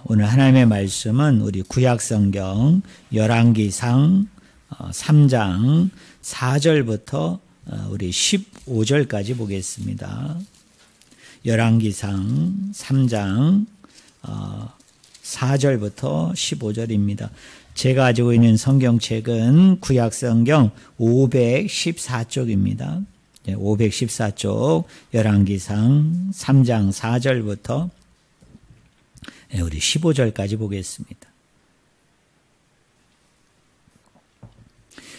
오늘 하나님의 말씀은 우리 구약성경 열왕기상 3장 4절부터 우리 15절까지 보겠습니다. 열왕기상 3장 4절부터 15절입니다. 제가 가지고 있는 성경책은 구약성경 514쪽입니다. 514쪽 열왕기상 3장 4절부터 우리 15절까지 보겠습니다.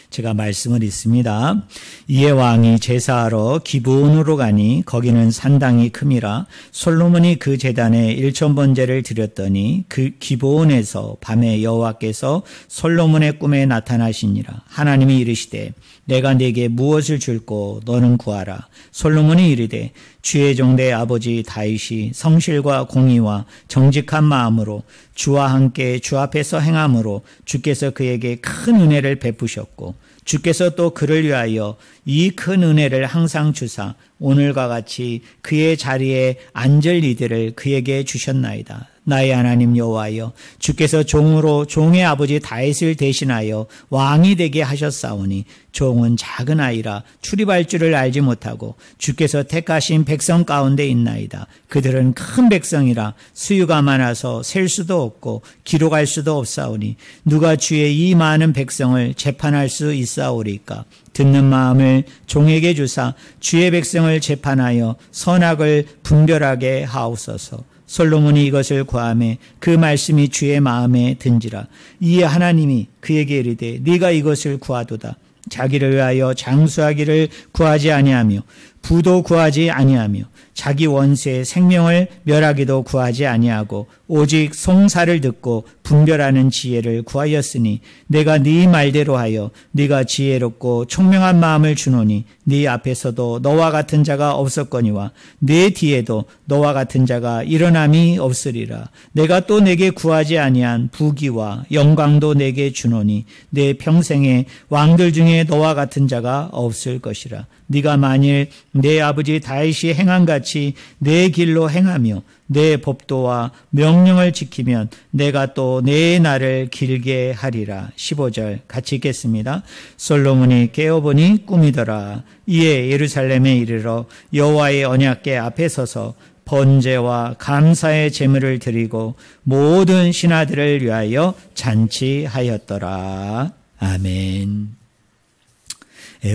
제가 말씀을 읽습니다. 이에 왕이 제사하러 기브온으로 가니 거기는 산당이 큼이라 솔로몬이 그 제단에 일천번제를 드렸더니 그 기브온에서 밤에 여호와께서 솔로몬의 꿈에 나타나시니라. 하나님이 이르시되 내가 네게 무엇을 줄꼬 너는 구하라. 솔로몬이 이르되 주의 종대 아버지 다윗이 성실과 공의와 정직한 마음으로 주와 함께 주 앞에서 행함으로 주께서 그에게 큰 은혜를 베푸셨고 주께서 또 그를 위하여 이 큰 은혜를 항상 주사 오늘과 같이 그의 자리에 앉을 이들을 그에게 주셨나이다. 나의 하나님 여호와여 주께서 종으로 종의 아버지 다윗을 대신하여 왕이 되게 하셨사오니 종은 작은 아이라 출입할 줄을 알지 못하고 주께서 택하신 백성 가운데 있나이다. 그들은 큰 백성이라 수유가 많아서 셀 수도 없고 기록할 수도 없사오니 누가 주의 이 많은 백성을 재판할 수 있사오리까. 듣는 마음을 종에게 주사 주의 백성을 재판하여 선악을 분별하게 하옵소서. 솔로몬이 이것을 구하매 그 말씀이 주의 마음에 든지라. 이에 하나님이 그에게 이르되 네가 이것을 구하도다. 자기를 위하여 장수하기를 구하지 아니하며 부도 구하지 아니하며 자기 원수의 생명을 멸하기도 구하지 아니하고 오직 송사를 듣고 분별하는 지혜를 구하였으니 내가 네 말대로 하여 네가 지혜롭고 총명한 마음을 주노니 네 앞에서도 너와 같은 자가 없었거니와 네 뒤에도 너와 같은 자가 일어남이 없으리라. 내가 또 내게 구하지 아니한 부귀와 영광도 내게 주노니 내 평생에 왕들 중에 너와 같은 자가 없을 것이라. 네가 만일 내 아버지 다윗이 행한 같이 내 길로 행하며 내 법도와 명령을 지키면 내가 또 내 날을 길게 하리라. 15절 같이 읽겠습니다. 솔로몬이 깨어보니 꿈이더라. 이에 예루살렘에 이르러 여호와의 언약궤 앞에 서서 번제와 감사의 제물을 드리고 모든 신하들을 위하여 잔치하였더라. 아멘.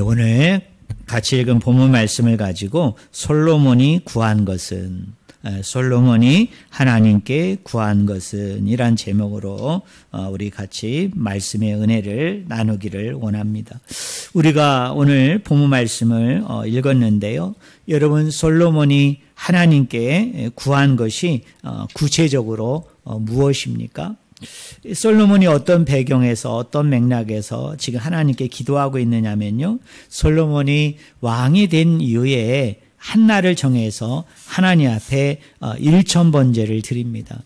오늘 같이 읽은 본문 말씀을 가지고 솔로몬이 구한 하나님께 구한 것은 이란 제목으로 우리 같이 말씀의 은혜를 나누기를 원합니다. 우리가 오늘 본문 말씀을 읽었는데요. 여러분 솔로몬이 하나님께 구한 것이 구체적으로 무엇입니까? 솔로몬이 어떤 배경에서 어떤 맥락에서 지금 하나님께 기도하고 있느냐면요. 솔로몬이 왕이 된 이후에 한날을 정해서 하나님 앞에 일천번제를 드립니다.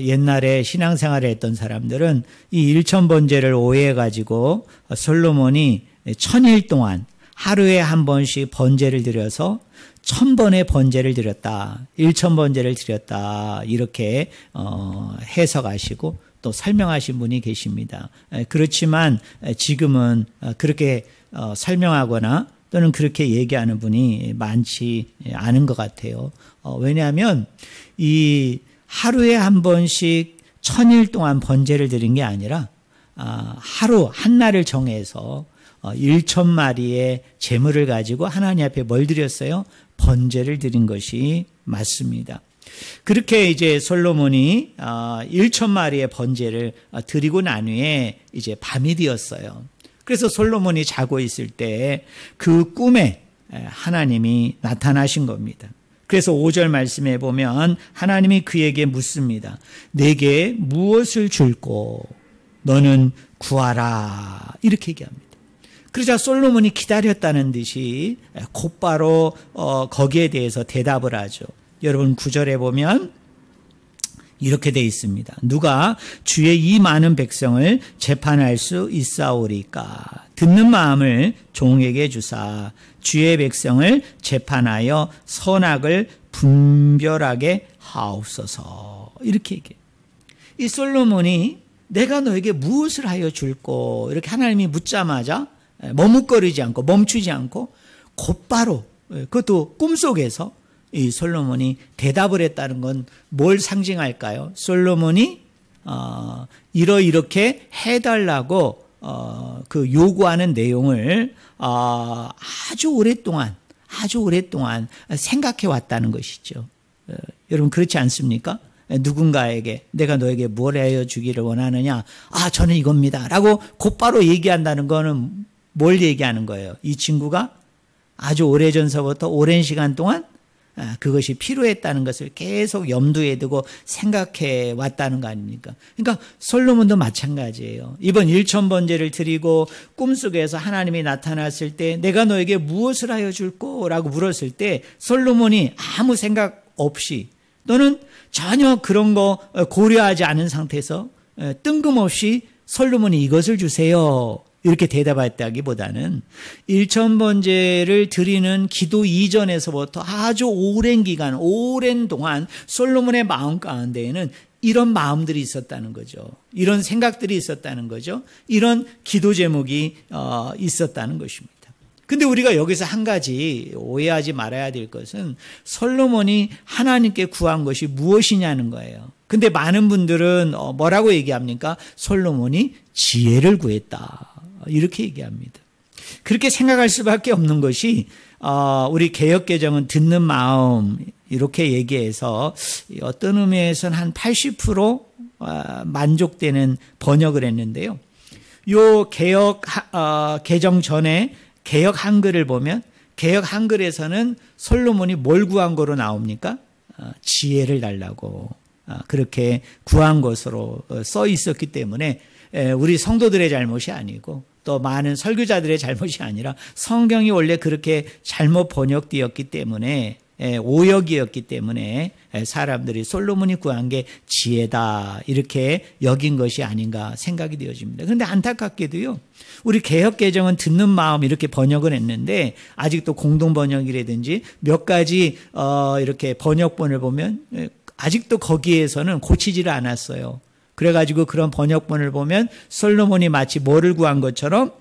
옛날에 신앙생활을 했던 사람들은 이 일천번제를 오해해가지고 솔로몬이 1000일 동안 하루에 한 번씩 번제를 드려서 1000번의 번제를 드렸다. 1000번제를 드렸다. 이렇게 해석하시고 또 설명하신 분이 계십니다. 그렇지만 지금은 그렇게 설명하거나 또는 그렇게 얘기하는 분이 많지 않은 것 같아요. 왜냐하면 이 하루에 한 번씩 1000일 동안 번제를 드린 게 아니라 하루 한날을 정해서 1000마리의 제물을 가지고 하나님 앞에 뭘 드렸어요? 번제를 드린 것이 맞습니다. 그렇게 이제 솔로몬이 1000마리의 번제를 드리고 난 후에 이제 밤이 되었어요. 그래서 솔로몬이 자고 있을 때 그 꿈에 하나님이 나타나신 겁니다. 그래서 5절 말씀에 보면 하나님이 그에게 묻습니다. 내게 무엇을 줄꼬 너는 구하라. 이렇게 얘기합니다. 그러자 솔로몬이 기다렸다는 듯이 곧바로 거기에 대해서 대답을 하죠. 여러분 9절에 보면 이렇게 돼 있습니다. 누가 주의 이 많은 백성을 재판할 수 있사오리까. 듣는 마음을 종에게 주사 주의 백성을 재판하여 선악을 분별하게 하옵소서. 이렇게 얘기해요. 이 솔로몬이 내가 너에게 무엇을 하여 줄꼬 이렇게 하나님이 묻자마자 머뭇거리지 않고 멈추지 않고 곧바로, 그것도 꿈속에서 이 솔로몬이 대답을 했다는 건 뭘 상징할까요? 솔로몬이 이렇게 해달라고 그 요구하는 내용을 아주 오랫동안 생각해 왔다는 것이죠. 여러분 그렇지 않습니까? 누군가에게 내가 너에게 뭘 하여 주기를 원하느냐? 저는 이겁니다 라고 곧바로 얘기한다는 거는 뭘 얘기하는 거예요? 이 친구가 아주 오래전서부터 오랜 시간 동안 그것이 필요했다는 것을 계속 염두에 두고 생각해 왔다는 거 아닙니까? 그러니까 솔로몬도 마찬가지예요. 이번 1000번제를 드리고 꿈속에서 하나님이 나타났을 때 내가 너에게 무엇을 하여 줄꼬? 라고 물었을 때 솔로몬이 아무 생각 없이 또는 전혀 그런 거 고려하지 않은 상태에서 뜬금없이 솔로몬이 이것을 주세요 이렇게 대답했다기보다는 1000번제를 드리는 기도 이전에서부터 아주 오랜 기간, 오랜 동안 솔로몬의 마음 가운데에는 이런 마음들이 있었다는 거죠. 이런 생각들이 있었다는 거죠. 이런 기도 제목이 있었다는 것입니다. 근데 우리가 여기서 한 가지 오해하지 말아야 될 것은 솔로몬이 하나님께 구한 것이 무엇이냐는 거예요. 근데 많은 분들은 뭐라고 얘기합니까? 솔로몬이 지혜를 구했다. 이렇게 얘기합니다. 그렇게 생각할 수밖에 없는 것이 우리 개역개정은 듣는 마음 이렇게 얘기해서 어떤 의미에서는 한 80% 만족되는 번역을 했는데요. 요 개역 개정 전에 개역 한글을 보면 개역 한글에서는 솔로몬이 뭘 구한 거로 나옵니까? 지혜를 달라고 그렇게 구한 것으로 써 있었기 때문에 우리 성도들의 잘못이 아니고 또 많은 설교자들의 잘못이 아니라 성경이 원래 그렇게 잘못 번역되었기 때문에 오역이었기 때문에 사람들이 솔로몬이 구한 게 지혜다 이렇게 여긴 것이 아닌가 생각이 되어집니다. 그런데 안타깝게도요. 우리 개역개정은 듣는 마음 이렇게 번역을 했는데 아직도 공동번역이라든지 몇 가지 이렇게 번역본을 보면 아직도 거기에서는 고치지를 않았어요. 그래가지고 그런 번역본을 보면 솔로몬이 마치 뭐를 구한 것처럼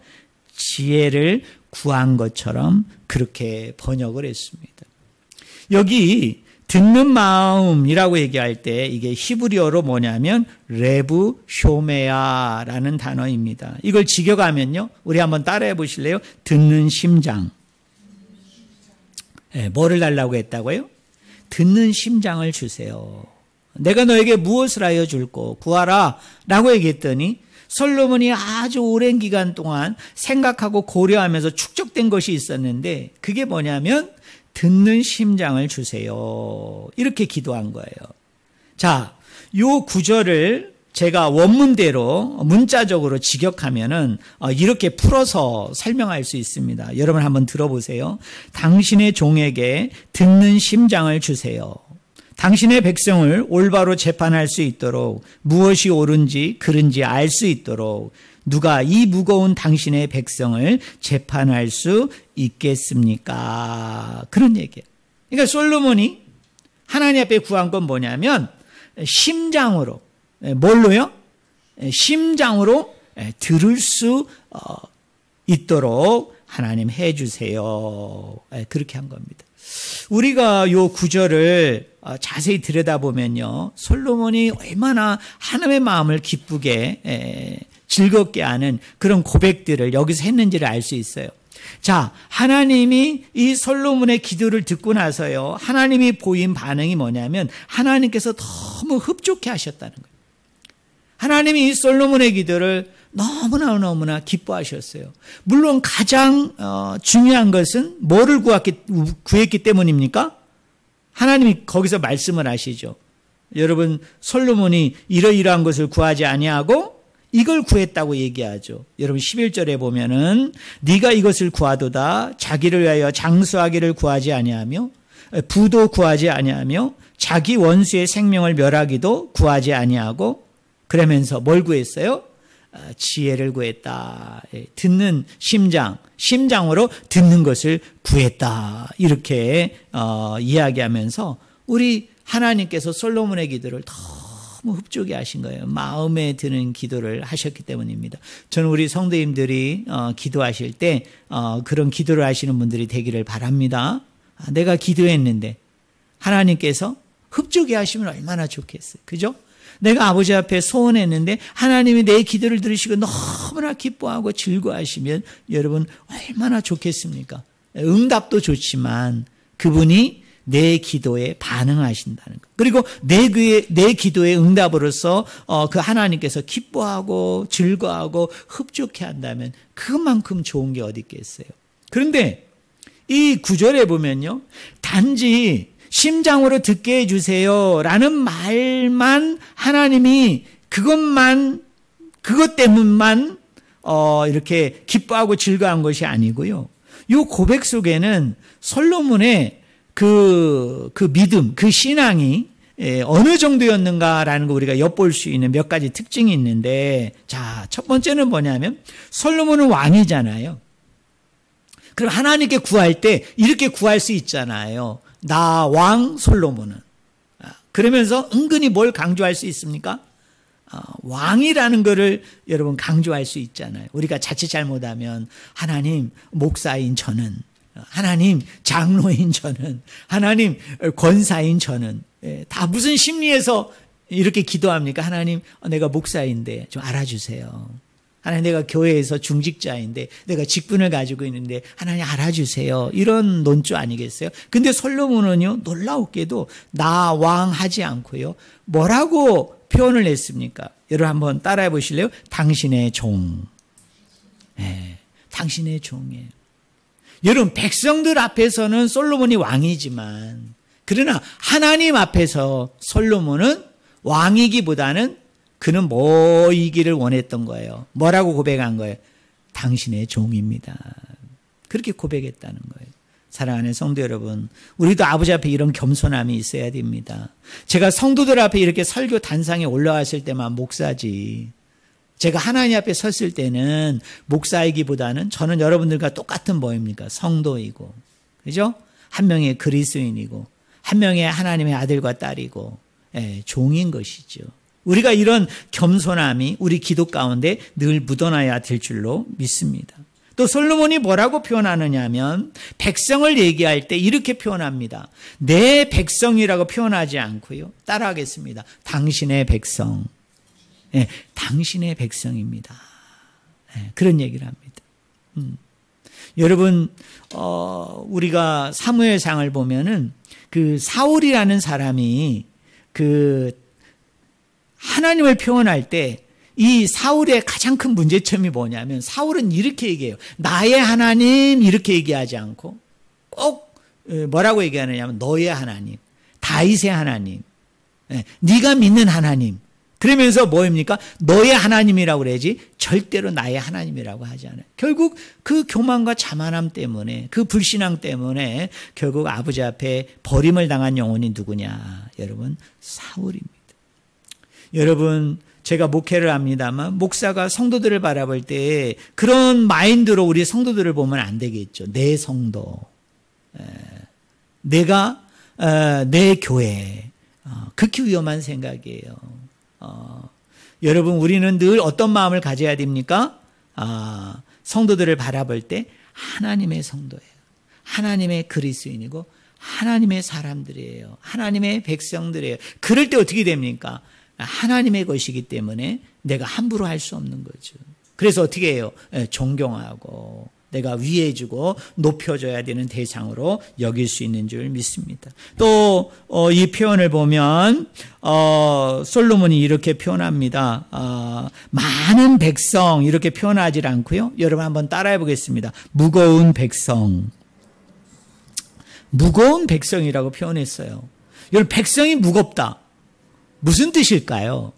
지혜를 구한 것처럼 그렇게 번역을 했습니다. 여기 듣는 마음이라고 얘기할 때 이게 히브리어로 뭐냐면 레브 쇼메아라는 단어입니다. 이걸 직역하면요. 우리 한번 따라해 보실래요? 듣는 심장. 뭐를 달라고 했다고요? 듣는 심장을 주세요. 내가 너에게 무엇을 하여 줄꼬? 구하라 라고 얘기했더니 솔로몬이 아주 오랜 기간 동안 생각하고 고려하면서 축적된 것이 있었는데 그게 뭐냐면 듣는 심장을 주세요. 이렇게 기도한 거예요. 자, 요 구절을 제가 원문대로 문자적으로 직역하면은 이렇게 풀어서 설명할 수 있습니다. 여러분 한번 들어보세요. 당신의 종에게 듣는 심장을 주세요. 당신의 백성을 올바로 재판할 수 있도록 무엇이 옳은지 그른지 알 수 있도록 누가 이 무거운 당신의 백성을 재판할 수 있겠습니까? 그런 얘기예요. 그러니까 솔로몬이 하나님 앞에 구한 건 뭐냐면 심장으로, 뭘로요? 심장으로 들을 수 있도록 하나님 해주세요. 그렇게 한 겁니다. 우리가 요 구절을 자세히 들여다보면요. 솔로몬이 얼마나 하나님의 마음을 기쁘게 즐겁게 하는 그런 고백들을 여기서 했는지를 알 수 있어요. 자, 하나님이 이 솔로몬의 기도를 듣고 나서요. 하나님이 보인 반응이 뭐냐면 하나님께서 너무 흡족해 하셨다는 거예요. 하나님이 이 솔로몬의 기도를 너무나 기뻐하셨어요. 물론 가장 중요한 것은 뭐를 구했기 때문입니까? 하나님이 거기서 말씀을 하시죠. 여러분 솔로몬이 이러이러한 것을 구하지 아니하고 이걸 구했다고 얘기하죠. 여러분 11절에 보면은 네가 이것을 구하도다 자기를 위하여 장수하기를 구하지 아니하며 부도 구하지 아니하며 자기 원수의 생명을 멸하기도 구하지 아니하고 그러면서 뭘 구했어요? 지혜를 구했다. 듣는 심장으로 듣는 것을 구했다. 이렇게 이야기하면서 우리 하나님께서 솔로몬의 기도를 너무 흡족해 하신 거예요. 마음에 드는 기도를 하셨기 때문입니다. 저는 우리 성도님들이 기도하실 때 그런 기도를 하시는 분들이 되기를 바랍니다. 내가 기도했는데 하나님께서 흡족해 하시면 얼마나 좋겠어요. 그죠? 내가 아버지 앞에 소원했는데 하나님이 내 기도를 들으시고 너무나 기뻐하고 즐거워하시면 여러분 얼마나 좋겠습니까? 응답도 좋지만 그분이 내 기도에 반응하신다는 것. 그리고 내 기도의 응답으로서 그 하나님께서 기뻐하고 즐거워하고 흡족해 한다면 그만큼 좋은 게 어디 있겠어요. 그런데 이 구절에 보면요. 단지 심장으로 듣게 해주세요 라는 말만 하나님이 그것 때문만 이렇게 기뻐하고 즐거워한 것이 아니고요. 이 고백 속에는 솔로몬의 그 믿음, 그 신앙이 어느 정도였는가라는 거 우리가 엿볼 수 있는 몇 가지 특징이 있는데, 자, 첫 번째는 뭐냐면 솔로몬은 왕이잖아요. 그럼 하나님께 구할 때 이렇게 구할 수 있잖아요. 나 왕 솔로몬은. 그러면서 은근히 뭘 강조할 수 있습니까? 왕이라는 거를 여러분 강조할 수 있잖아요. 우리가 자칫 잘못하면 하나님 목사인 저는, 하나님 장로인 저는, 하나님 권사인 저는, 다 무슨 심리에서 이렇게 기도합니까? 하나님 내가 목사인데 좀 알아주세요. 하나님 내가 교회에서 중직자인데 내가 직분을 가지고 있는데 하나님 알아주세요. 이런 논조 아니겠어요? 근데 솔로몬은요 놀라웠게도 나 왕 하지 않고요. 뭐라고 표현을 했습니까? 여러분 한번 따라해 보실래요? 당신의 종. 당신의 종이에요. 여러분 백성들 앞에서는 솔로몬이 왕이지만 그러나 하나님 앞에서 솔로몬은 왕이기보다는 그는 뭐이기를 원했던 거예요. 뭐라고 고백한 거예요? 당신의 종입니다. 그렇게 고백했다는 거예요. 사랑하는 성도 여러분, 우리도 아버지 앞에 이런 겸손함이 있어야 됩니다. 제가 성도들 앞에 이렇게 설교 단상에 올라왔을 때만 목사지, 제가 하나님 앞에 섰을 때는 목사이기보다는 저는 여러분들과 똑같은 뭐입니까? 성도이고, 그죠? 한 명의 그리스도인이고 한 명의 하나님의 아들과 딸이고 종인 것이죠. 우리가 이런 겸손함이 우리 기도 가운데 늘 묻어나야 될 줄로 믿습니다. 또 솔로몬이 뭐라고 표현하느냐 하면 백성을 얘기할 때 이렇게 표현합니다. 내 백성이라고 표현하지 않고요. 따라하겠습니다. 당신의 백성. 당신의 백성입니다. 그런 얘기를 합니다. 여러분 우리가 사무엘상을 보면은 그 사울이라는 사람이 그 하나님을 표현할 때 이 사울의 가장 큰 문제점이 뭐냐면 사울은 이렇게 얘기해요. 나의 하나님 이렇게 얘기하지 않고 꼭 뭐라고 얘기하느냐면 너의 하나님, 다윗의 하나님, 네가 믿는 하나님. 그러면서 뭐입니까? 너의 하나님이라고 그래야지 절대로 나의 하나님이라고 하지 않아요. 결국 그 교만과 자만함 때문에 그 불신앙 때문에 결국 아버지 앞에 버림을 당한 영혼이 누구냐? 여러분 사울입니다. 여러분 제가 목회를 합니다만 목사가 성도들을 바라볼 때 그런 마인드로 우리 성도들을 보면 안 되겠죠. 내 성도, 내가 내 교회, 극히 위험한 생각이에요. 여러분 우리는 늘 어떤 마음을 가져야 됩니까? 성도들을 바라볼 때 하나님의 성도예요. 하나님의 그리스도인이고 하나님의 사람들이에요. 하나님의 백성들이에요. 그럴 때 어떻게 됩니까? 하나님의 것이기 때문에 내가 함부로 할 수 없는 거죠. 그래서 어떻게 해요? 존경하고 내가 위해주고 높여줘야 되는 대상으로 여길 수 있는 줄 믿습니다. 또 이 표현을 보면 솔로몬이 이렇게 표현합니다. 많은 백성 이렇게 표현하지 않고요. 여러분 한번 따라해 보겠습니다. 무거운 백성. 무거운 백성이라고 표현했어요. 여러분 백성이 무겁다. 무슨 뜻일까요?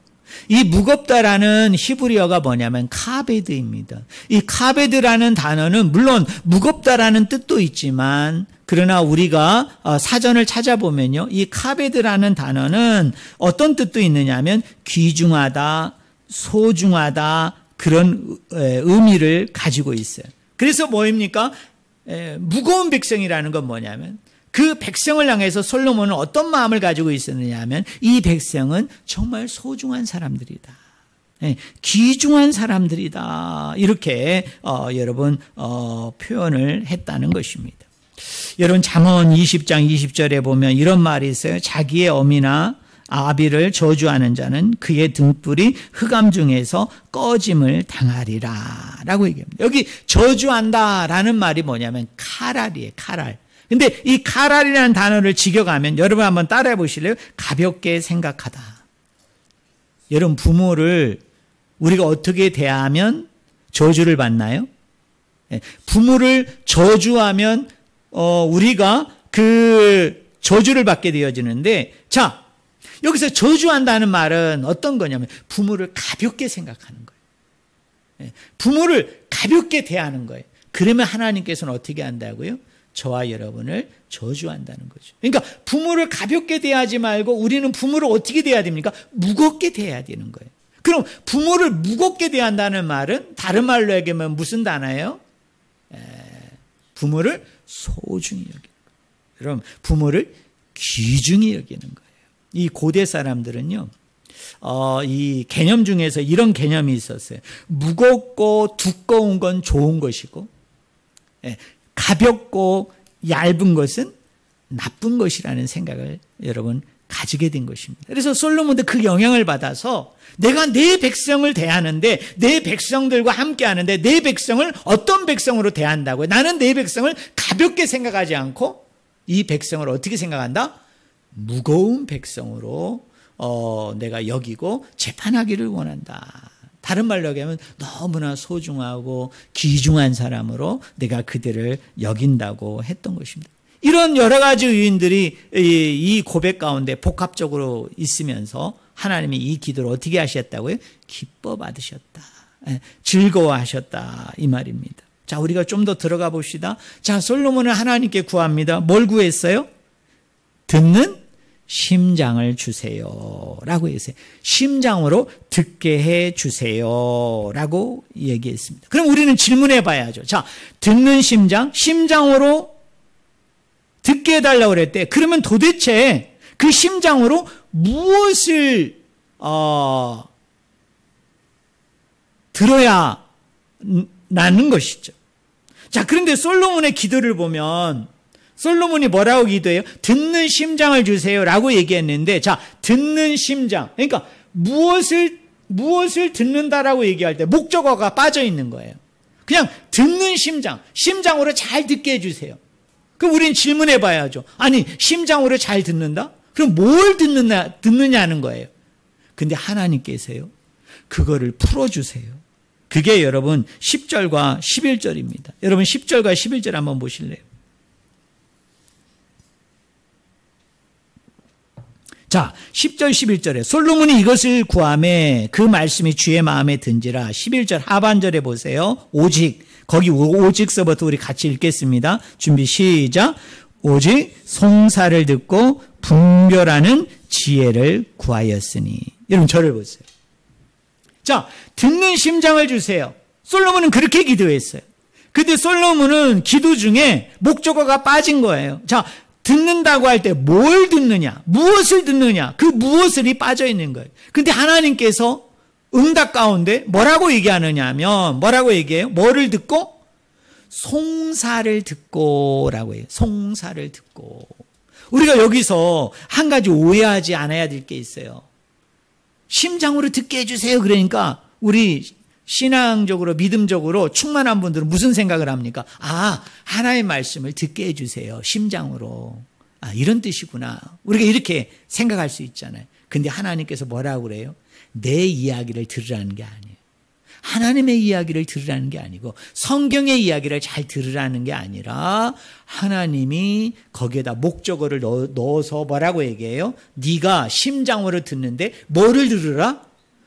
이 무겁다라는 히브리어가 뭐냐면 카베드입니다. 이 카베드라는 단어는 물론 무겁다라는 뜻도 있지만 그러나 우리가 사전을 찾아보면요. 이 카베드라는 단어는 어떤 뜻도 있느냐면 귀중하다, 소중하다 그런 의미를 가지고 있어요. 그래서 뭐입니까? 무거운 백성이라는 건 뭐냐면 그 백성을 향해서 솔로몬은 어떤 마음을 가지고 있었느냐 하면 이 백성은 정말 소중한 사람들이다. 귀중한 사람들이다. 이렇게 여러분 표현을 했다는 것입니다. 여러분 잠언 20장 20절에 보면 이런 말이 있어요. 자기의 어미나 아비를 저주하는 자는 그의 등불이 흑암 중에서 꺼짐을 당하리라 라고 얘기합니다. 여기 저주한다라는 말이 뭐냐면 카랄이에요. 카랄. 근데 이 카랄이라는 단어를 직역하면 여러분 한번 따라해 보실래요? 가볍게 생각하다. 여러분 부모를 우리가 어떻게 대하면 저주를 받나요? 부모를 저주하면 우리가 그 저주를 받게 되어지는데, 자, 여기서 저주한다는 말은 어떤 거냐면 부모를 가볍게 생각하는 거예요. 부모를 가볍게 대하는 거예요. 그러면 하나님께서는 어떻게 한다고요? 저와 여러분을 저주한다는 거죠. 그러니까 부모를 가볍게 대하지 말고 우리는 부모를 어떻게 대해야 됩니까? 무겁게 대해야 되는 거예요. 그럼 부모를 무겁게 대한다는 말은 다른 말로 얘기하면 무슨 단어예요? 부모를 소중히 여기는 거예요. 그럼 부모를 귀중히 여기는 거예요. 이 고대 사람들은요, 이 개념 중에서 이런 개념이 있었어요. 무겁고 두꺼운 건 좋은 것이고, 가볍고 얇은 것은 나쁜 것이라는 생각을 여러분 가지게 된 것입니다. 그래서 솔로몬도 그 영향을 받아서 내가 내 백성을 대하는데, 내 백성들과 함께 하는데 내 백성을 어떤 백성으로 대한다고요? 나는 내 백성을 가볍게 생각하지 않고 이 백성을 어떻게 생각한다? 무거운 백성으로 내가 여기고 재판하기를 원한다. 다른 말로 얘기하면 너무나 소중하고 귀중한 사람으로 내가 그들을 여긴다고 했던 것입니다. 이런 여러 가지 요인들이 이 고백 가운데 복합적으로 있으면서 하나님이 이 기도를 어떻게 하셨다고요? 기뻐 받으셨다. 즐거워하셨다. 이 말입니다. 자, 우리가 좀 더 들어가 봅시다. 자, 솔로몬은 하나님께 구합니다. 뭘 구했어요? 듣는 심장을 주세요. 라고 했어요. 심장으로 듣게 해 주세요. 라고 얘기했습니다. 그럼 우리는 질문해 봐야죠. 자, 듣는 심장, 심장으로 듣게 해달라고 그랬대. 그러면 도대체 그 심장으로 무엇을 들어야 나는 것이죠. 자, 그런데 솔로몬의 기도를 보면 솔로몬이 뭐라고 기도해요? 듣는 심장을 주세요 라고 얘기했는데, 자, 듣는 심장, 그러니까 무엇을 듣는다라고 얘기할 때 목적어가 빠져 있는 거예요. 그냥 듣는 심장, 심장으로 잘 듣게 해주세요. 그럼 우린 질문해 봐야죠. 아니, 심장으로 잘 듣는다? 그럼 뭘 듣느냐는 거예요. 근데 하나님께서요, 그거를 풀어주세요. 그게 여러분 10절과 11절입니다. 여러분 10절과 11절 한번 보실래요? 자, 10절 11절에 솔로몬이 이것을 구하매 그 말씀이 주의 마음에 든지라. 11절 하반절에 보세요. 오직, 거기 오직서부터 우리 같이 읽겠습니다. 준비 시작. 오직 송사를 듣고 분별하는 지혜를 구하였으니. 여러분 저를 보세요. 자, 듣는 심장을 주세요. 솔로몬은 그렇게 기도했어요. 근데 솔로몬은 기도 중에 목적어가 빠진 거예요. 자, 듣는다고 할 때 뭘 듣느냐, 무엇을 듣느냐, 그 무엇을이 빠져 있는 거예요. 근데 하나님께서 응답 가운데 뭐라고 얘기하느냐 하면, 뭐라고 얘기해요? 뭐를 듣고? 송사를 듣고라고 해요. 송사를 듣고. 우리가 여기서 한 가지 오해하지 않아야 될 게 있어요. 심장으로 듣게 해주세요. 그러니까 우리 신앙적으로 믿음적으로 충만한 분들은 무슨 생각을 합니까? 아, 하나님의 말씀을 듣게 해주세요. 심장으로. 아, 이런 뜻이구나. 우리가 이렇게 생각할 수 있잖아요. 근데 하나님께서 뭐라고 그래요? 내 이야기를 들으라는 게 아니에요. 하나님의 이야기를 들으라는 게 아니고 성경의 이야기를 잘 들으라는 게 아니라 하나님이 거기에다 목적어를 넣어서 뭐라고 얘기해요? 네가 심장으로 듣는데 뭐를 들으라?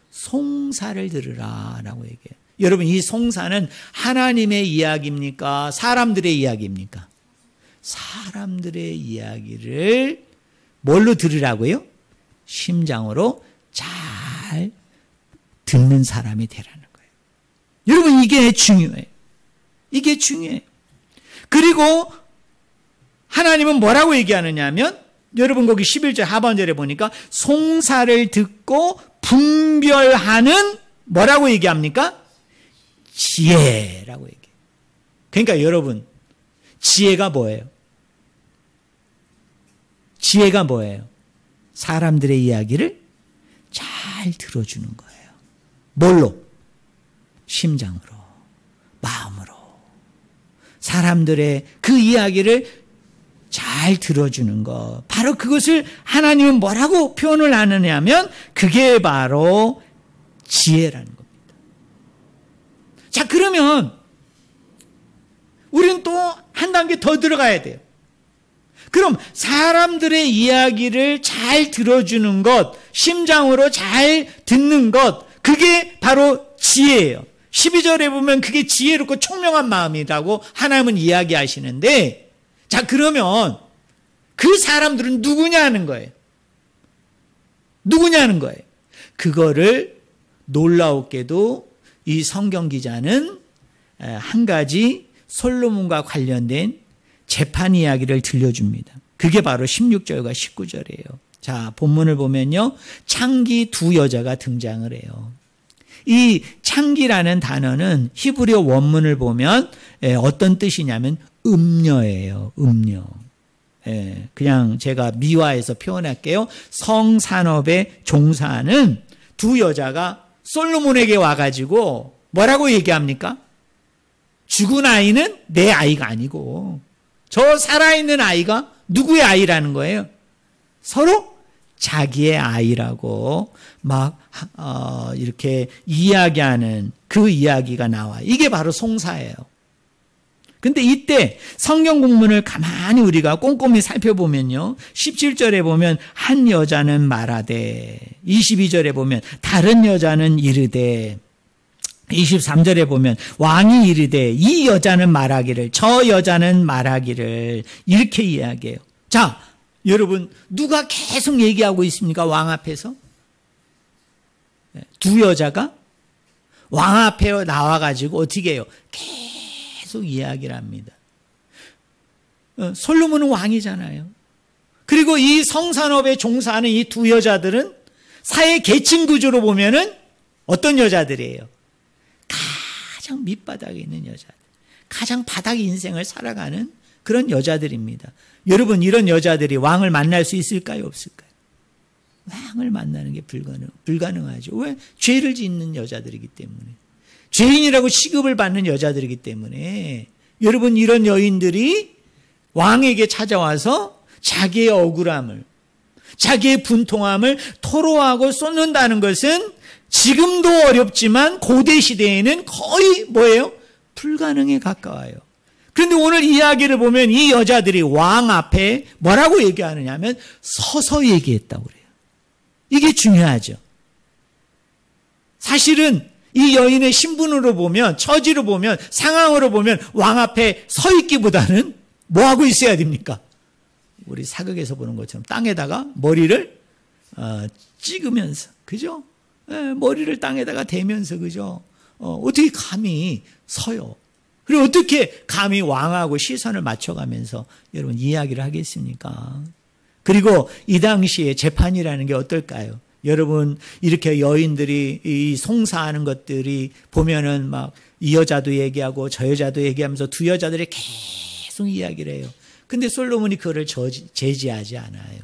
송사를 들으라 라고 얘기해요. 여러분, 이 송사는 하나님의 이야기입니까? 사람들의 이야기입니까? 사람들의 이야기를 뭘로 들으라고요? 심장으로 잘 듣는 사람이 되라는 거예요. 여러분, 이게 중요해요. 이게 중요해요. 그리고 하나님은 뭐라고 얘기하느냐 하면 여러분 거기 11절 하반절에 보니까 송사를 듣고 분별하는 뭐라고 얘기합니까? 지혜라고 얘기해요. 그러니까 여러분 지혜가 뭐예요? 지혜가 뭐예요? 사람들의 이야기를 잘 들어주는 거예요. 뭘로? 심장으로, 마음으로. 사람들의 그 이야기를 잘 들어주는 것. 바로 그것을 하나님은 뭐라고 표현을 하느냐 하면 그게 바로 지혜라는 겁니다. 자, 그러면 우리는 또 한 단계 더 들어가야 돼요. 그럼 사람들의 이야기를 잘 들어주는 것, 심장으로 잘 듣는 것, 그게 바로 지혜예요. 12절에 보면 그게 지혜롭고 총명한 마음이라고 하나님은 이야기하시는데, 자, 그러면 그 사람들은 누구냐는 거예요. 누구냐는 거예요. 그거를 놀라웠게도 이 성경 기자는 한 가지 솔로몬과 관련된 재판 이야기를 들려줍니다. 그게 바로 16절과 19절이에요. 자, 본문을 보면요. 창기 두 여자가 등장을 해요. 이 창기라는 단어는 히브리어 원문을 보면 어떤 뜻이냐면 음녀예요. 음녀. 그냥 제가 미화해서 표현할게요. 성산업에 종사하는 두 여자가 솔로몬에게 와가지고 뭐라고 얘기합니까? 죽은 아이는 내 아이가 아니고 저 살아있는 아이가 누구의 아이라는 거예요? 서로 자기의 아이라고 막 이렇게 이야기하는 그 이야기가 나와요. 이게 바로 송사예요. 근데 이때 성경 공문을 가만히 우리가 꼼꼼히 살펴보면요. 17절에 보면 한 여자는 말하되, 22절에 보면 다른 여자는 이르되, 23절에 보면 왕이 이르되 이 여자는 말하기를 저 여자는 말하기를 이렇게 이야기해요. 자, 여러분 누가 계속 얘기하고 있습니까? 왕 앞에서? 두 여자가 왕 앞에 나와가지고 어떻게 해요? 계속 이야기를 합니다. 솔로몬은 왕이잖아요. 그리고 이 성산업에 종사하는 이 두 여자들은 사회 계층 구조로 보면은 어떤 여자들이에요? 가장 밑바닥에 있는 여자들, 가장 바닥의 인생을 살아가는 그런 여자들입니다. 여러분 이런 여자들이 왕을 만날 수 있을까요? 없을까요? 왕을 만나는 게 불가능하죠. 왜? 죄를 짓는 여자들이기 때문에. 죄인이라고 취급을 받는 여자들이기 때문에. 여러분 이런 여인들이 왕에게 찾아와서 자기의 억울함을, 자기의 분통함을 토로하고 쏟는다는 것은 지금도 어렵지만 고대 시대에는 거의 뭐예요? 불가능에 가까워요. 그런데 오늘 이야기를 보면 이 여자들이 왕 앞에 뭐라고 얘기하느냐 하면 서서 얘기했다고 그래요. 이게 중요하죠. 사실은 이 여인의 신분으로 보면, 처지로 보면, 상황으로 보면 왕 앞에 서 있기보다는 뭐 하고 있어야 됩니까? 우리 사극에서 보는 것처럼 땅에다가 머리를 찍으면서, 그죠? 머리를 땅에다가 대면서, 그죠? 어떻게 감히 서요? 그리고 어떻게 감히 왕하고 시선을 맞춰가면서 여러분 이야기를 하겠습니까? 그리고 이 당시에 재판이라는 게 어떨까요? 여러분 이렇게 여인들이 이 송사하는 것들이 보면은 막 이 여자도 얘기하고 저 여자도 얘기하면서 두 여자들이 계속 이야기를 해요. 근데 솔로몬이 그거를 제지하지 않아요.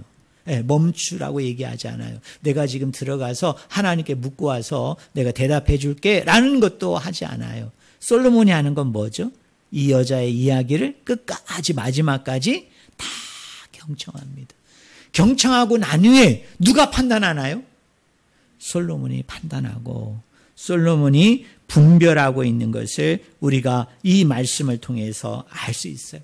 멈추라고 얘기하지 않아요. 내가 지금 들어가서 하나님께 묻고 와서 내가 대답해 줄게 라는 것도 하지 않아요. 솔로몬이 하는 건 뭐죠? 이 여자의 이야기를 끝까지 마지막까지 다 경청합니다. 경청하고 난 후에 누가 판단하나요? 솔로몬이 판단하고 솔로몬이 분별하고 있는 것을 우리가 이 말씀을 통해서 알 수 있어요.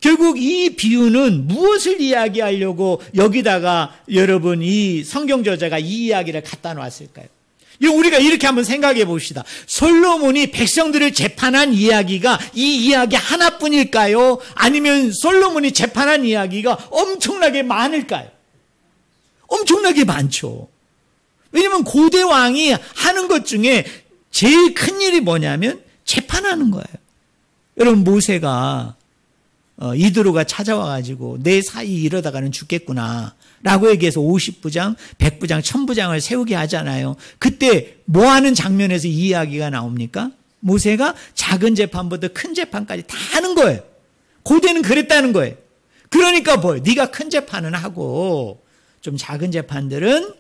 결국 이 비유는 무엇을 이야기하려고 여기다가 여러분 이 성경 저자가 이 이야기를 갖다 놨을까요? 우리가 이렇게 한번 생각해 봅시다. 솔로몬이 백성들을 재판한 이야기가 이 이야기 하나뿐일까요? 아니면 솔로몬이 재판한 이야기가 엄청나게 많을까요? 엄청나게 많죠. 왜냐하면 고대 왕이 하는 것 중에 제일 큰 일이 뭐냐면 재판하는 거예요. 여러분 모세가 이드로가 찾아와가지고 내 사이 이러다가는 죽겠구나 라고 얘기해서 50부장, 100부장, 1000부장을 세우게 하잖아요. 그때 뭐 하는 장면에서 이 이야기가 나옵니까? 모세가 작은 재판부터 큰 재판까지 다 하는 거예요. 고대는 그랬다는 거예요. 그러니까 뭐예요? 네가 큰 재판은 하고 좀 작은 재판들은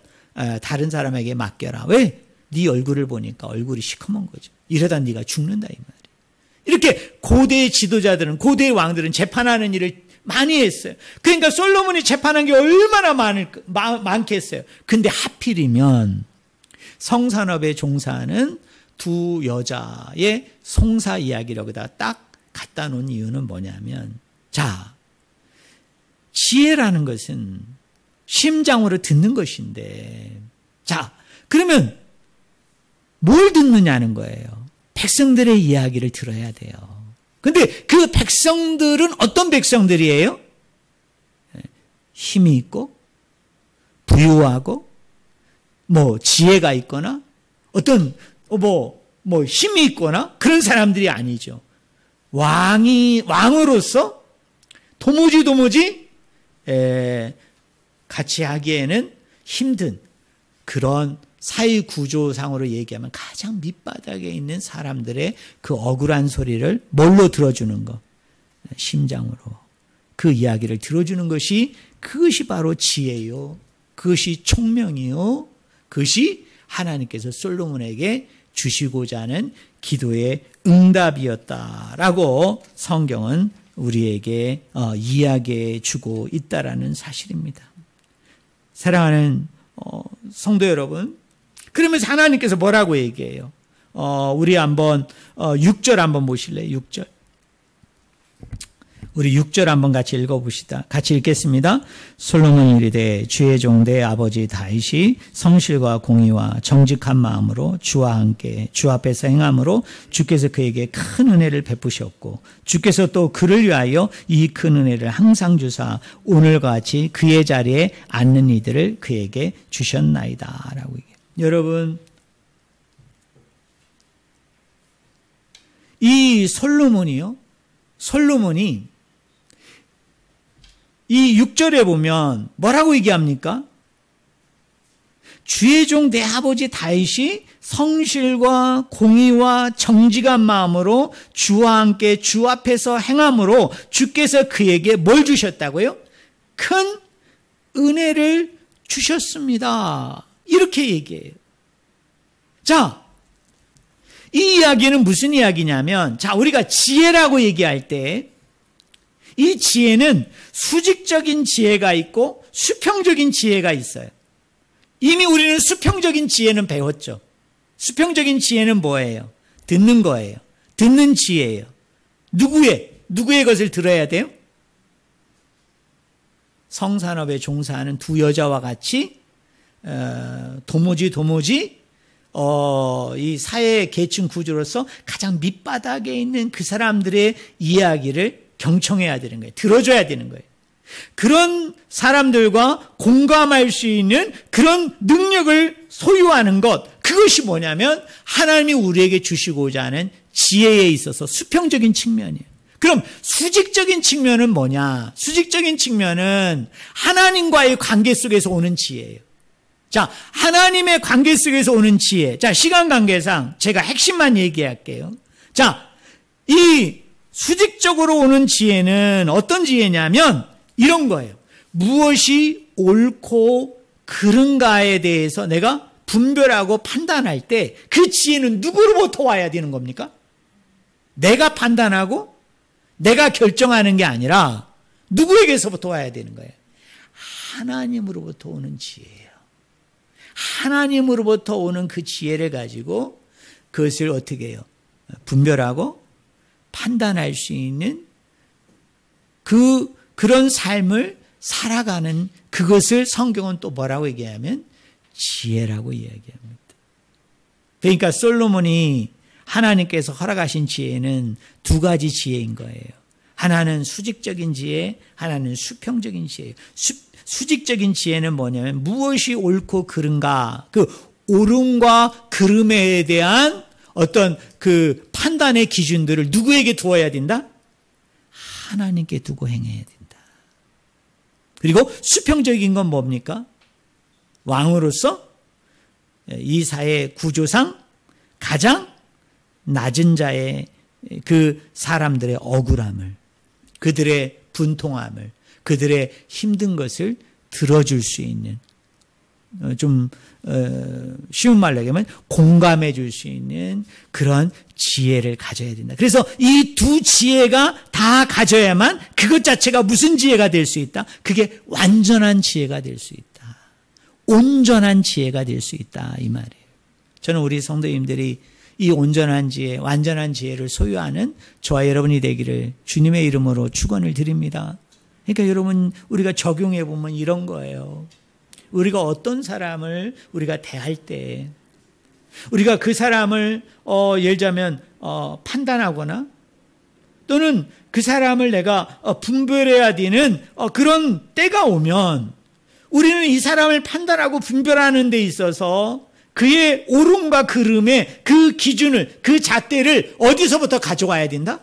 다른 사람에게 맡겨라. 왜? 네 얼굴을 보니까 얼굴이 시커먼 거죠. 이러다 네가 죽는다 이 말이에요. 이렇게 고대의 지도자들은, 고대의 왕들은 재판하는 일을 많이 했어요. 그러니까 솔로몬이 재판한 게 얼마나 많겠어요. 근데 하필이면 성산업에 종사하는 두 여자의 송사 이야기를 여기다 딱 갖다 놓은 이유는 뭐냐면, 자, 지혜라는 것은 심장으로 듣는 것인데, 자, 그러면 뭘 듣느냐는 거예요. 백성들의 이야기를 들어야 돼요. 근데 그 백성들은 어떤 백성들이에요? 힘이 있고, 부유하고, 지혜가 있거나, 어떤, 힘이 있거나, 그런 사람들이 아니죠. 왕으로서 도무지, 같이 하기에는 힘든 그런 사회 구조상으로 얘기하면 가장 밑바닥에 있는 사람들의 그 억울한 소리를 뭘로 들어주는 거? 심장으로. 그 이야기를 들어주는 것이, 그것이 바로 지혜요. 그것이 총명이요. 그것이 하나님께서 솔로몬에게 주시고자 하는 기도의 응답이었다라고 성경은 우리에게 이야기해 주고 있다라는 사실입니다. 사랑하는 성도 여러분, 그러면서 하나님께서 뭐라고 얘기해요? 우리 한번 6절 한번 보실래요? 6절. 우리 6절 한번 같이 읽어봅시다. 같이 읽겠습니다. 솔로몬이 이르되 주의 종 내 아버지 다윗이 성실과 공의와 정직한 마음으로 주와 함께 주 앞에서 행함으로 주께서 그에게 큰 은혜를 베푸셨고 주께서 또 그를 위하여 이 큰 은혜를 항상 주사 오늘과 같이 그의 자리에 앉는 이들을 그에게 주셨나이다 라고 얘기해요. 여러분, 이 솔로몬이 이 6절에 보면 뭐라고 얘기합니까? 주의 종 내 아버지 다윗이 성실과 공의와 정직한 마음으로 주와 함께 주 앞에서 행함으로 주께서 그에게 뭘 주셨다고요? 큰 은혜를 주셨습니다. 이렇게 얘기해요. 자, 이 이야기는 무슨 이야기냐면, 자, 우리가 지혜라고 얘기할 때 이 지혜는 수직적인 지혜가 있고 수평적인 지혜가 있어요. 이미 우리는 수평적인 지혜는 배웠죠. 수평적인 지혜는 뭐예요? 듣는 거예요. 듣는 지혜예요. 누구의 것을 들어야 돼요? 성산업에 종사하는 두 여자와 같이 도무지 이 사회 계층 구조로서 가장 밑바닥에 있는 그 사람들의 이야기를 경청해야 되는 거예요. 들어줘야 되는 거예요. 그런 사람들과 공감할 수 있는 그런 능력을 소유하는 것, 그것이 뭐냐면 하나님이 우리에게 주시고자 하는 지혜에 있어서 수평적인 측면이에요. 그럼 수직적인 측면은 뭐냐? 수직적인 측면은 하나님과의 관계 속에서 오는 지혜예요. 자, 하나님의 관계 속에서 오는 지혜. 자, 시간 관계상 제가 핵심만 얘기할게요. 자, 이 수직적으로 오는 지혜는 어떤 지혜냐면 이런 거예요. 무엇이 옳고 그른가에 대해서 내가 분별하고 판단할 때 그 지혜는 누구로부터 와야 되는 겁니까? 내가 판단하고 내가 결정하는 게 아니라 누구에게서부터 와야 되는 거예요? 하나님으로부터 오는 지혜예요. 하나님으로부터 오는 그 지혜를 가지고 그것을 어떻게 해요? 분별하고 판단할 수 있는 그런 삶을 살아가는 그것을 성경은 또 뭐라고 얘기하면 지혜라고 이야기합니다. 그러니까 솔로몬이 하나님께서 허락하신 지혜는 두 가지 지혜인 거예요. 하나는 수직적인 지혜, 하나는 수평적인 지혜예요. 수직적인 지혜는 뭐냐면 무엇이 옳고 그른가, 그 옳음과 그름에 대한 어떤 그 판단의 기준들을 누구에게 두어야 된다? 하나님께 두고 행해야 된다. 그리고 수평적인 건 뭡니까? 왕으로서 이 사회 구조상 가장 낮은 자의 그 사람들의 억울함을, 그들의 분통함을, 그들의 힘든 것을 들어줄 수 있는, 좀 쉬운 말로 얘기하면 공감해 줄 수 있는 그런 지혜를 가져야 된다. 그래서 이 두 지혜가 다 가져야만 그것 자체가 무슨 지혜가 될 수 있다? 그게 완전한 지혜가 될 수 있다. 온전한 지혜가 될 수 있다, 이 말이에요. 저는 우리 성도님들이 이 온전한 지혜, 완전한 지혜를 소유하는 저와 여러분이 되기를 주님의 이름으로 축원을 드립니다. 그러니까 여러분, 우리가 적용해 보면 이런 거예요. 우리가 어떤 사람을 우리가 대할 때, 우리가 그 사람을 예를 들자면 판단하거나 또는 그 사람을 내가 분별해야 되는 그런 때가 오면, 우리는 이 사람을 판단하고 분별하는 데 있어서 그의 옳음과 그름의 그 기준을, 그 잣대를 어디서부터 가져와야 된다?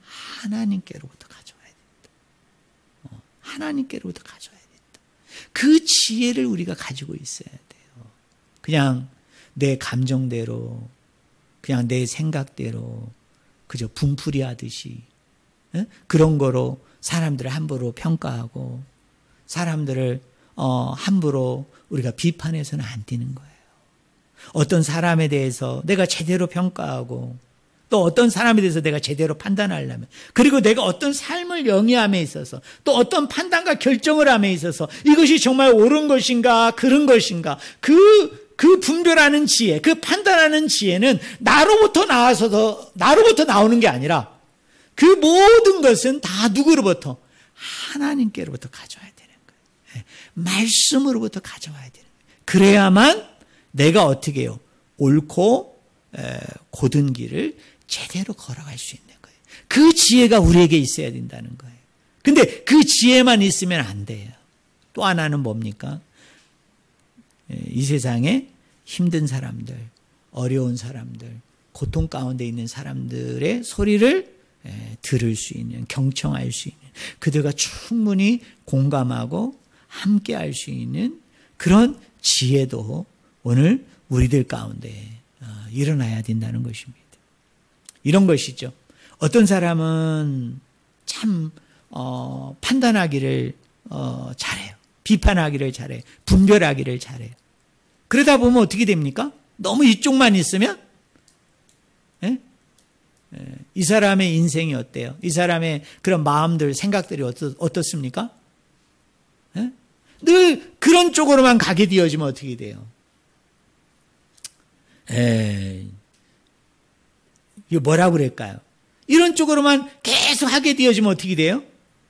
하나님께로부터 가져와야 된다. 하나님께로부터 가져와야 된다. 그 지혜를 우리가 가지고 있어야 돼요. 그냥 내 감정대로, 그냥 내 생각대로 그저 분풀이 하듯이 그런 거로 사람들을 함부로 평가하고 사람들을 함부로 우리가 비판해서는 안 되는 거예요. 어떤 사람에 대해서 내가 제대로 평가하고 또 어떤 사람에 대해서 내가 제대로 판단하려면, 그리고 내가 어떤 삶을 영위함에 있어서 또 어떤 판단과 결정을 함에 있어서 이것이 정말 옳은 것인가 그른 것인가, 그 분별하는 지혜, 그 판단하는 지혜는 나로부터 나오는 게 아니라 그 모든 것은 다 누구로부터? 하나님께로부터 가져와야 되는 거예요. 말씀으로부터 가져와야 되는 거예요. 그래야만 내가 어떻게 해요? 옳고 곧은 길을 제대로 걸어갈 수 있는 거예요. 그 지혜가 우리에게 있어야 된다는 거예요. 근데 그 지혜만 있으면 안 돼요. 또 하나는 뭡니까? 이 세상에 힘든 사람들, 어려운 사람들, 고통 가운데 있는 사람들의 소리를 들을 수 있는, 경청할 수 있는, 그들과 충분히 공감하고 함께 할 수 있는 그런 지혜도 오늘 우리들 가운데 일어나야 된다는 것입니다. 이런 것이죠. 어떤 사람은 참 판단하기를 잘해요. 비판하기를 잘해요. 분별하기를 잘해요. 그러다 보면 어떻게 됩니까? 너무 이쪽만 있으면 이 사람의 인생이 어때요? 이 사람의 그런 마음들, 생각들이 어떻습니까? 늘 그런 쪽으로만 가게 되어지면 어떻게 돼요? 이거 뭐라고 그럴까요? 이런 쪽으로만 계속 하게 되어지면 어떻게 돼요?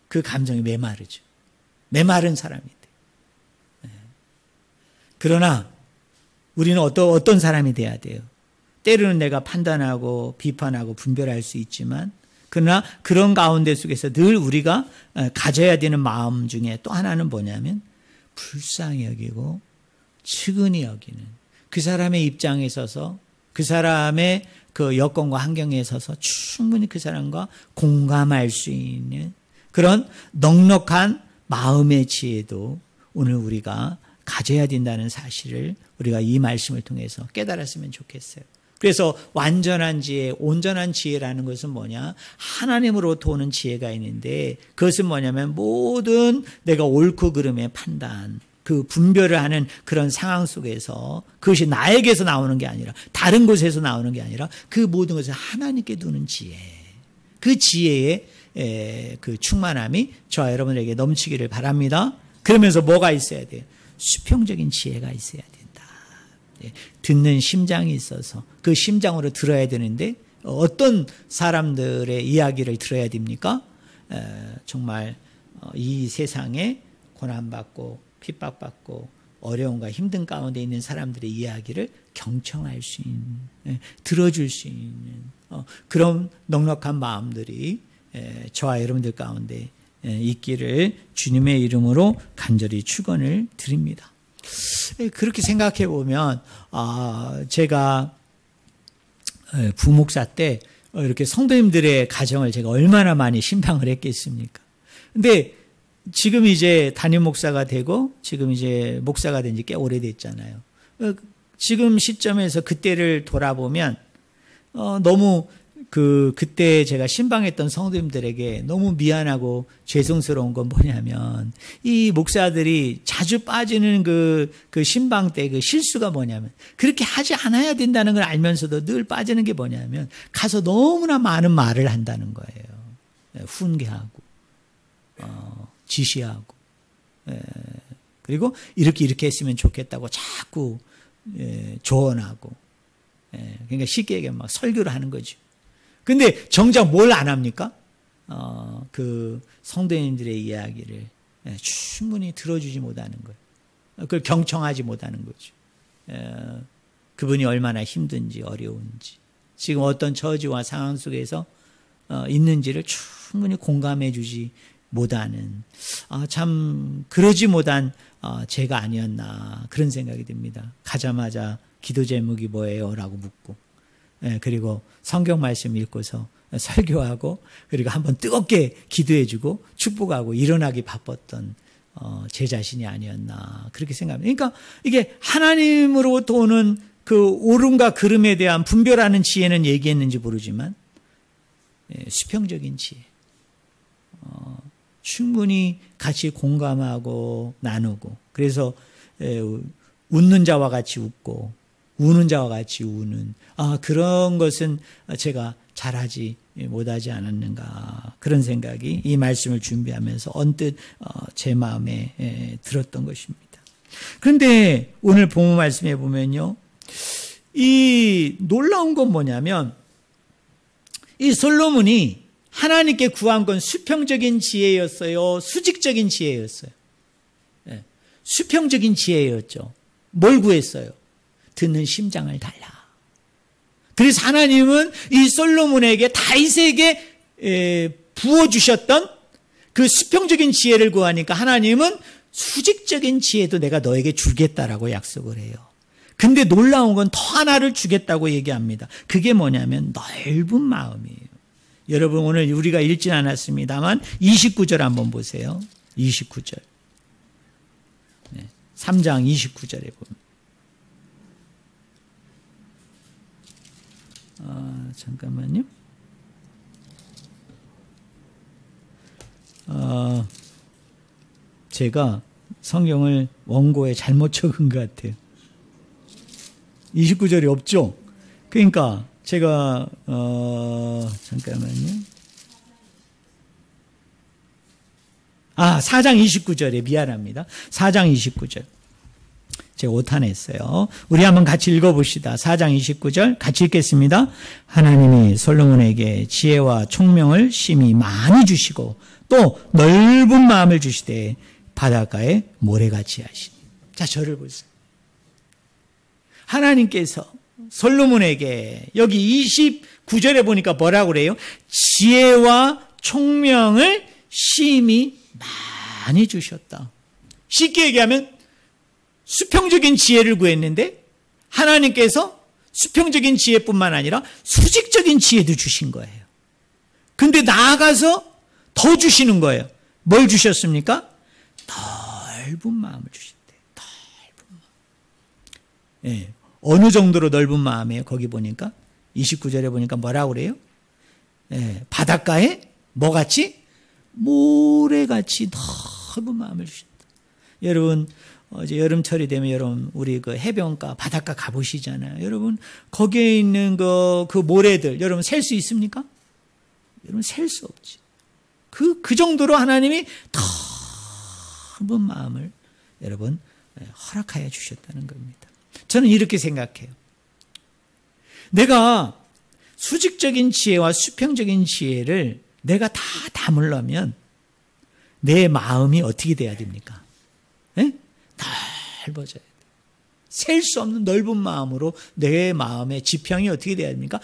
그 감정이 메마르죠. 메마른 사람이 돼요. 그러나 우리는 어떤 사람이 돼야 돼요? 때로는 내가 판단하고 비판하고 분별할 수 있지만, 그러나 그런 가운데 속에서 늘 우리가 가져야 되는 마음 중에 또 하나는 뭐냐면 불쌍히 여기고 측은히 여기는, 그 사람의 입장에 서서 그 사람의 그 여건과 환경에 서서 충분히 그 사람과 공감할 수 있는 그런 넉넉한 마음의 지혜도 오늘 우리가 가져야 된다는 사실을 우리가 이 말씀을 통해서 깨달았으면 좋겠어요. 그래서 완전한 지혜, 온전한 지혜라는 것은 뭐냐? 하나님으로부터 오는 지혜가 있는데, 그것은 뭐냐면 모든 내가 옳고 그름의 판단, 그 분별을 하는 그런 상황 속에서 그것이 나에게서 나오는 게 아니라 다른 곳에서 나오는 게 아니라 그 모든 것을 하나님께 두는 지혜, 그 지혜의 그 충만함이 저와 여러분에게 넘치기를 바랍니다. 그러면서 뭐가 있어야 돼요? 수평적인 지혜가 있어야 된다. 듣는 심장이 있어서 그 심장으로 들어야 되는데 어떤 사람들의 이야기를 들어야 됩니까? 정말 이 세상에 고난받고 핍박받고 어려움과 힘든 가운데 있는 사람들의 이야기를 경청할 수 있는, 들어줄 수 있는 그런 넉넉한 마음들이 저와 여러분들 가운데 있기를 주님의 이름으로 간절히 축원을 드립니다. 그렇게 생각해 보면 제가 부목사 때 이렇게 성도님들의 가정을 제가 얼마나 많이 신방을 했겠습니까? 근데 지금 이제 담임 목사가 되고 지금 이제 목사가 된 지 꽤 오래됐잖아요. 지금 시점에서 그때를 돌아보면 너무 그때 제가 신방했던 성도님들에게 너무 미안하고 죄송스러운 건 뭐냐면 이 목사들이 자주 빠지는 그 신방 때 그 실수가 뭐냐면 그렇게 하지 않아야 된다는 걸 알면서도 늘 빠지는 게 뭐냐면 가서 너무나 많은 말을 한다는 거예요. 훈계하고 지시하고 그리고 이렇게 했으면 좋겠다고 자꾸 조언하고 그러니까 쉽게 얘기하면 막 설교를 하는 거죠. 근데 정작 뭘 안 합니까? 그 성도님들의 이야기를 충분히 들어주지 못하는 거예요. 그걸 경청하지 못하는 거죠. 그분이 얼마나 힘든지 어려운지 지금 어떤 처지와 상황 속에서 있는지를 충분히 공감해 주지 못하는 참 그러지 못한 제가 아니었나 그런 생각이 듭니다. 가자마자 기도 제목이 뭐예요? 라고 묻고 그리고 성경 말씀 읽고서 설교하고 그리고 한번 뜨겁게 기도해주고 축복하고 일어나기 바빴던 제 자신이 아니었나 그렇게 생각합니다. 그러니까 이게 하나님으로부터 오는 그 옳음과 그름에 대한 분별하는 지혜는 얘기했는지 모르지만 수평적인 지혜 충분히 같이 공감하고 나누고 그래서 웃는 자와 같이 웃고 우는 자와 같이 우는 그런 것은 제가 잘하지 못하지 않았는가 그런 생각이 이 말씀을 준비하면서 언뜻 제 마음에 들었던 것입니다. 그런데 오늘 본문 말씀에 보면요. 이 놀라운 건 뭐냐면 이 솔로몬이 하나님께 구한 건 수평적인 지혜였어요? 수직적인 지혜였어요? 수평적인 지혜였죠. 뭘 구했어요? 듣는 심장을 달라. 그래서 하나님은 이 솔로몬에게 다윗에게 부어주셨던 그 수평적인 지혜를 구하니까 하나님은 수직적인 지혜도 내가 너에게 주겠다라고 약속을 해요. 근데 놀라운 건 더 하나를 주겠다고 얘기합니다. 그게 뭐냐면 넓은 마음이에요. 여러분 오늘 우리가 읽진 않았습니다만 29절 한번 보세요. 29절. 3장 29절에 보면. 잠깐만요. 제가 성경을 원고에 잘못 적은 것 같아요. 29절이 없죠? 그러니까 제가 잠깐만요. 4장 29절에 미안합니다. 4장 29절. 제가 오타냈어요. 우리 한번 같이 읽어봅시다. 4장 29절 같이 읽겠습니다. 하나님이 솔로몬에게 지혜와 총명을 심히 많이 주시고 또 넓은 마음을 주시되 바닷가에 모래같이 하시니. 자, 저를 보세요. 하나님께서 솔로몬에게 여기 29절에 보니까 뭐라고 그래요? 지혜와 총명을 심히 많이 주셨다. 쉽게 얘기하면 수평적인 지혜를 구했는데 하나님께서 수평적인 지혜뿐만 아니라 수직적인 지혜도 주신 거예요. 근데 나아가서 더 주시는 거예요. 뭘 주셨습니까? 넓은 마음을 주신대요. 넓은 마음. 예. 어느 정도로 넓은 마음이에요? 거기 보니까 29절에 보니까 뭐라고 그래요? 예. 바닷가에 뭐같이? 모래같이 넓은 마음을 주신다. 여러분 이제 여름철이 되면 여러분 우리 그 해변가 바닷가 가보시잖아요. 여러분 거기에 있는 그 모래들 여러분 셀 수 있습니까? 여러분 셀 수 없지. 그 정도로 하나님이 넓은 마음을 여러분 허락하여 주셨다는 겁니다. 저는 이렇게 생각해요. 내가 수직적인 지혜와 수평적인 지혜를 내가 다 담으려면 내 마음이 어떻게 돼야 됩니까? 네? 넓어져야 돼요. 셀 수 없는 넓은 마음으로 내 마음의 지평이 어떻게 돼야 됩니까?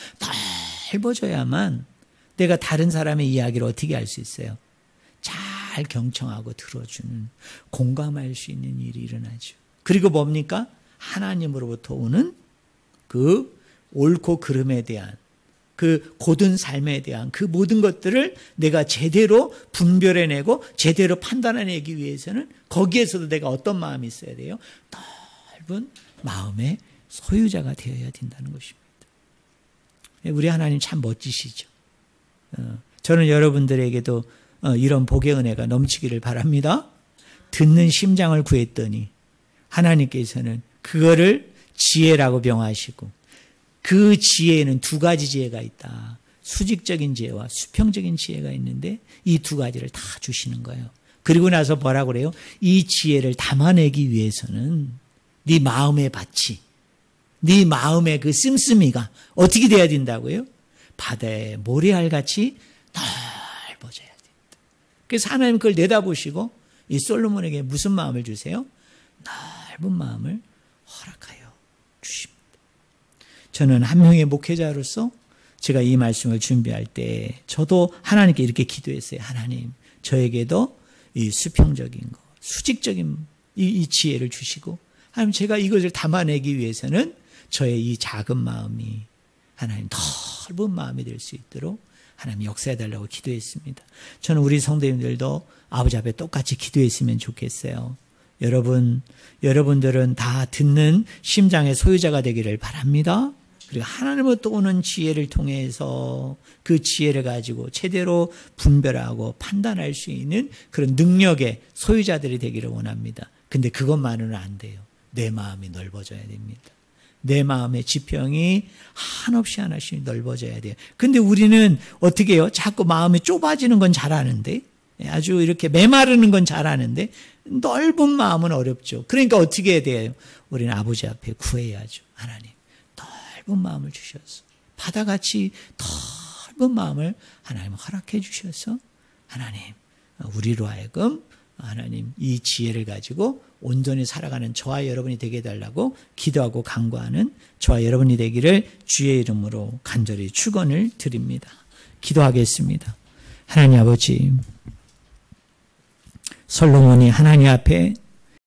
넓어져야만 내가 다른 사람의 이야기를 어떻게 할 수 있어요? 잘 경청하고 들어주는, 공감할 수 있는 일이 일어나죠. 그리고 뭡니까? 하나님으로부터 오는 그 옳고 그름에 대한 그 고든 삶에 대한 그 모든 것들을 내가 제대로 분별해내고 제대로 판단해내기 위해서는 거기에서도 내가 어떤 마음이 있어야 돼요? 넓은 마음의 소유자가 되어야 된다는 것입니다. 우리 하나님 참 멋지시죠. 저는 여러분들에게도 이런 복의 은혜가 넘치기를 바랍니다. 듣는 심장을 구했더니 하나님께서는 그거를 지혜라고 명하시고 그 지혜에는 두 가지 지혜가 있다. 수직적인 지혜와 수평적인 지혜가 있는데 이 두 가지를 다 주시는 거예요. 그리고 나서 뭐라고 그래요? 이 지혜를 담아내기 위해서는 네 마음의 밭이, 네 마음의 그 씀씀이가 어떻게 돼야 된다고요? 바다의 모래알같이 넓어져야 된다. 그래서 하나님 그걸 내다보시고 이 솔로몬에게 무슨 마음을 주세요? 넓은 마음을 허락하여 주십니다. 저는 한 명의 목회자로서 제가 이 말씀을 준비할 때 저도 하나님께 이렇게 기도했어요. 하나님, 저에게도 이 수평적인 거, 수직적인 이 지혜를 주시고 하나님 제가 이것을 담아내기 위해서는 저의 이 작은 마음이 하나님 넓은 마음이 될 수 있도록 하나님 역사해달라고 기도했습니다. 저는 우리 성도님들도 아버지 앞에 똑같이 기도했으면 좋겠어요. 여러분들은 다 듣는 심장의 소유자가 되기를 바랍니다. 그리고 하나님으로부터 오는 지혜를 통해서 그 지혜를 가지고 제대로 분별하고 판단할 수 있는 그런 능력의 소유자들이 되기를 원합니다. 근데 그것만으로는 안 돼요. 내 마음이 넓어져야 됩니다. 내 마음의 지평이 한없이 하나씩 넓어져야 돼요. 근데 우리는 어떻게 해요? 자꾸 마음이 좁아지는 건 잘하는데, 아주 이렇게 메마르는 건 잘하는데 넓은 마음은 어렵죠. 그러니까 어떻게 해야 돼요? 우리는 아버지 앞에 구해야죠. 하나님, 넓은 마음을 주셔서 바다같이 넓은 마음을 하나님 허락해 주셔서 하나님, 우리로 하여금 하나님 이 지혜를 가지고 온전히 살아가는 저와 여러분이 되게 해달라고 기도하고 간구하는 저와 여러분이 되기를 주의 이름으로 간절히 축원을 드립니다. 기도하겠습니다. 하나님 아버지, 솔로몬이 하나님 앞에